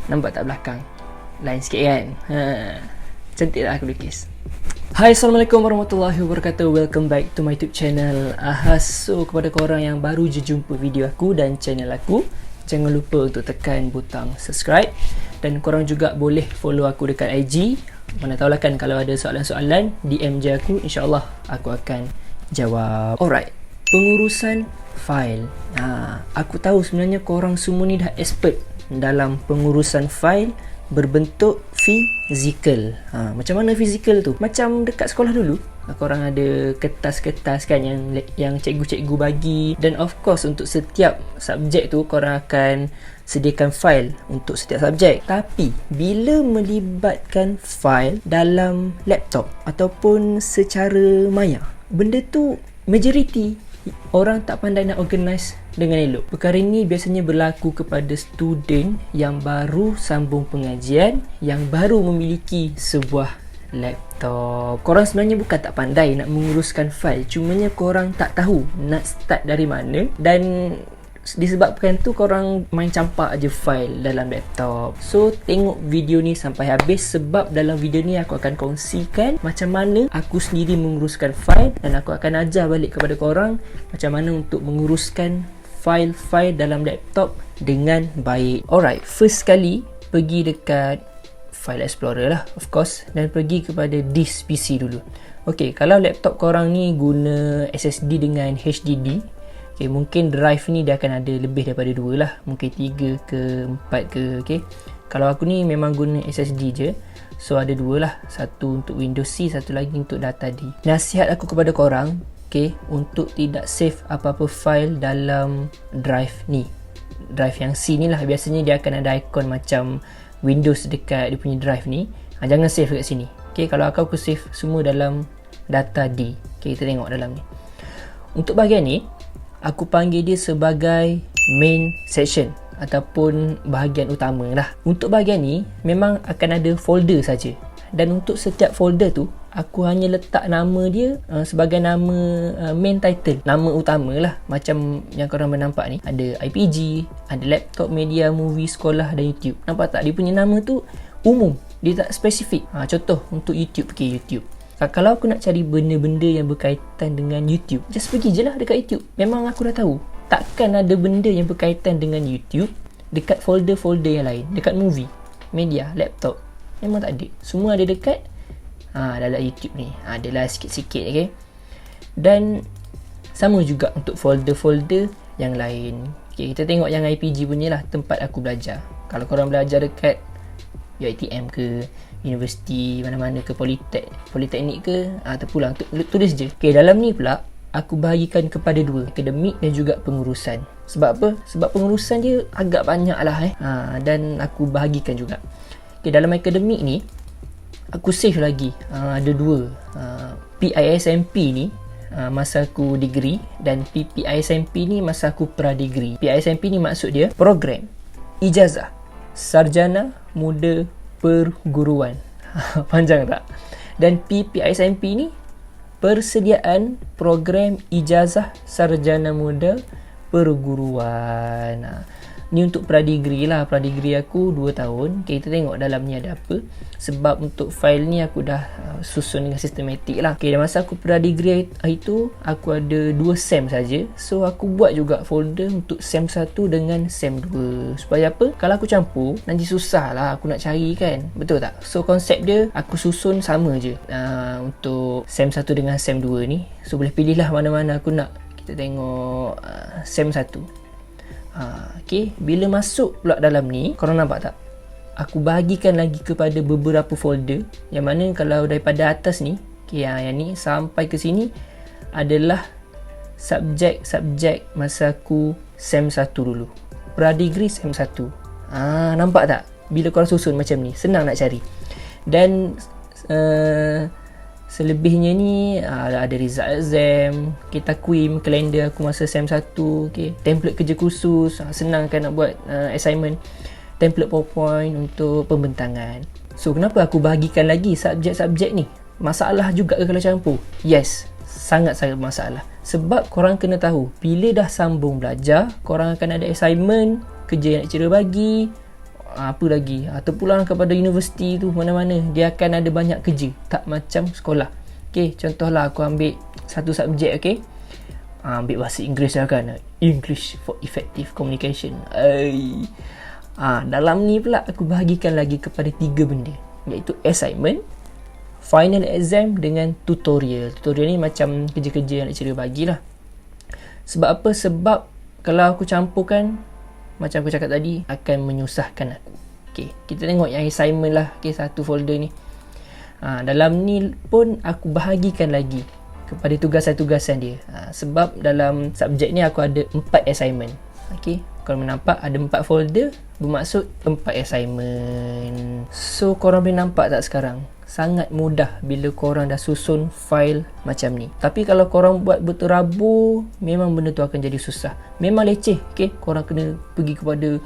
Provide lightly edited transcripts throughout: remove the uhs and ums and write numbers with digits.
Nampak tak belakang? Lain sikit kan? Cantik lah aku lukis. Hai, Assalamualaikum warahmatullahi wabarakatuh. Welcome back to my YouTube channel. So, kepada korang yang baru je jumpa video aku dan channel aku, jangan lupa untuk tekan butang subscribe. Dan korang juga boleh follow aku dekat IG. Mana tahulah kan, kalau ada soalan-soalan, DM je aku, InsyaAllah aku akan jawab. Alright, pengurusan file. Aku tahu sebenarnya korang semua ni dah expert dalam pengurusan file berbentuk fizikal. Macam mana fizikal tu? Macam dekat sekolah dulu, korang ada kertas-kertas kan yang cikgu-cikgu bagi, dan of course untuk setiap subjek tu korang akan sediakan file untuk setiap subjek. Tapi bila melibatkan file dalam laptop ataupun secara maya, benda tu majoriti orang tak pandai nak organize dengan elok. Perkara ini biasanya berlaku kepada student yang baru sambung pengajian, yang baru memiliki sebuah laptop. Korang sebenarnya bukan tak pandai nak menguruskan file, cumanya korang tak tahu nak start dari mana, dan disebabkan tu korang main campak je file dalam laptop. So tengok video ni sampai habis, sebab dalam video ni aku akan kongsikan macam mana aku sendiri menguruskan file, dan aku akan ajar balik kepada korang macam mana untuk menguruskan file-file dalam laptop dengan baik. Alright, first sekali pergi dekat File Explorer lah, of course, dan pergi kepada disk PC dulu. Okay, kalau laptop korang ni guna SSD dengan HDD, okay, mungkin drive ni dia akan ada lebih daripada 2 lah, mungkin 3 ke 4 ke. Okay, kalau aku ni memang guna SSD je, so ada 2 lah, satu untuk Windows C, satu lagi untuk data D. Nasihat aku kepada korang, okay, untuk tidak save apa-apa file dalam drive ni. Drive yang C ni lah, biasanya dia akan ada ikon macam Windows dekat dia punya drive ni. Jangan save dekat sini. Okay, kalau aku save semua dalam data D. Okay, kita tengok dalam ni. Untuk bahagian ni, aku panggil dia sebagai main section ataupun bahagian utama lah. Untuk bahagian ni memang akan ada folder saja, dan untuk setiap folder tu aku hanya letak nama dia sebagai nama main title, nama utama lah. Macam yang korang nampak ni, ada IPG, ada laptop, media, movie, sekolah dan YouTube. Nampak tak? Dia punya nama tu umum, dia tak spesifik. Contoh untuk YouTube, pergi YouTube. Kalau aku nak cari benda-benda yang berkaitan dengan YouTube, just pergi je lah dekat YouTube. Memang aku dah tahu, takkan ada benda yang berkaitan dengan YouTube dekat folder-folder yang lain. Dekat movie, media, laptop, memang tak ada. Semua ada dekat dalam YouTube ni. Adalah sikit-sikit, okay? Dan sama juga untuk folder-folder yang lain. Okay, kita tengok yang IPG punya lah, tempat aku belajar. Kalau korang belajar dekat UiTM ke, universiti mana-mana ke, politeknik ke, terpulang tulis je. Okay, dalam ni pula aku bahagikan kepada 2, akademik dan juga pengurusan. Sebab apa? Sebab pengurusan dia agak banyak lah dan aku bahagikan juga. Okay, dalam akademik ni aku save lagi ada 2, PISMP ni masa aku degree, dan PPISMP ni masa aku pra-degree. PISMP ni maksud dia Program Ijazah Sarjana Muda Perguruan. Panjang tak? Dan PPISMP ni Persediaan Program Ijazah Sarjana Muda Perguruan. Ni untuk pra-degree lah. Pra-degree aku 2 tahun. Okay, kita tengok dalam ni ada apa. Sebab untuk file ni aku dah susun dengan sistematik lah. Okay, dan masa aku pra-degree itu aku ada 2 SEM saja. So aku buat juga folder untuk SEM 1 dengan SEM 2. Supaya apa? Kalau aku campur, nanti susah lah aku nak cari kan. Betul tak? So konsep dia aku susun sama je untuk SEM 1 dengan SEM 2 ni. So boleh pilih lah mana-mana aku nak. Kita tengok SEM 1. Okay, bila masuk pula dalam ni, korang nampak tak? Aku bahagikan lagi kepada beberapa folder, yang mana kalau daripada atas ni, okay, yang ni sampai ke sini adalah subjek-subjek masa aku SEM 1 dulu. Pra-degree SEM 1. Nampak tak? Bila korang susun macam ni, senang nak cari. Dan selebihnya ni ada result exam, takvim, kalender aku masa SEM 1, okay, template kerja khusus, senang kan nak buat assignment, template PowerPoint untuk pembentangan. So kenapa aku bahagikan lagi subjek-subjek ni? Masalah juga ke kalau campur? Yes, sangat-sangat masalah. Sebab korang kena tahu, bila dah sambung belajar, korang akan ada assignment, kerja yang nak cikgu bagi, apa lagi, terpulang kepada universiti tu, mana-mana dia akan ada banyak kerja, tak macam sekolah. Okay, contohlah aku ambil satu subjek, okay, ambil bahasa Inggeris lah kan, English for Effective Communication. Dalam ni pula aku bahagikan lagi kepada 3 benda, iaitu assignment, final exam dengan tutorial. Tutorial ni macam kerja-kerja yang lecturer bagilah. Sebab apa? Sebab kalau aku campurkan, macam aku cakap tadi, akan menyusahkan aku. Okay, kita tengok yang assignment lah. Okay, satu folder ni, dalam ni pun aku bahagikan lagi kepada tugasan-tugasan dia. Sebab dalam subjek ni aku ada 4 assignment. Okay, kalau menampak ada 4 folder, bermaksud 4 assignment. So korang boleh nampak tak sekarang, sangat mudah bila korang dah susun file macam ni. Tapi kalau korang buat berterabur, memang benda tu akan jadi susah. Memang leceh. Okay, korang kena pergi kepada,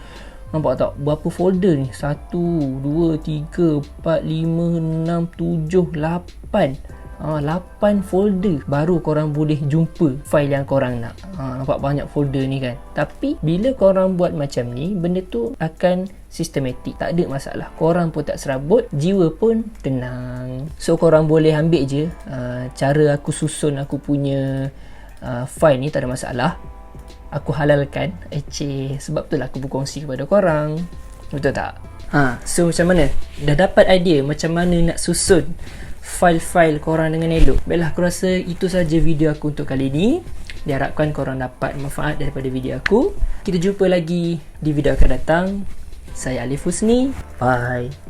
nampak tak berapa folder ni, 1, 2, 3, 4, 5, 6, 7, 8 8 folder baru korang boleh jumpa file yang korang nak. Nampak banyak folder ni kan. Tapi bila korang buat macam ni, benda tu akan sistematik, tak ada masalah. Korang pun tak serabut, jiwa pun tenang. So korang boleh ambil je cara aku susun aku punya file ni, tak ada masalah. Aku halalkan. Sebab tu lah aku berkongsi kepada korang. Betul tak? So macam mana? Dah dapat idea macam mana nak susun file-file korang dengan elok? Baiklah, aku rasa itu saja video aku untuk kali ni. Diharapkan korang dapat manfaat daripada video aku. Kita jumpa lagi di video akan datang. Saya Alif Husni. Bye.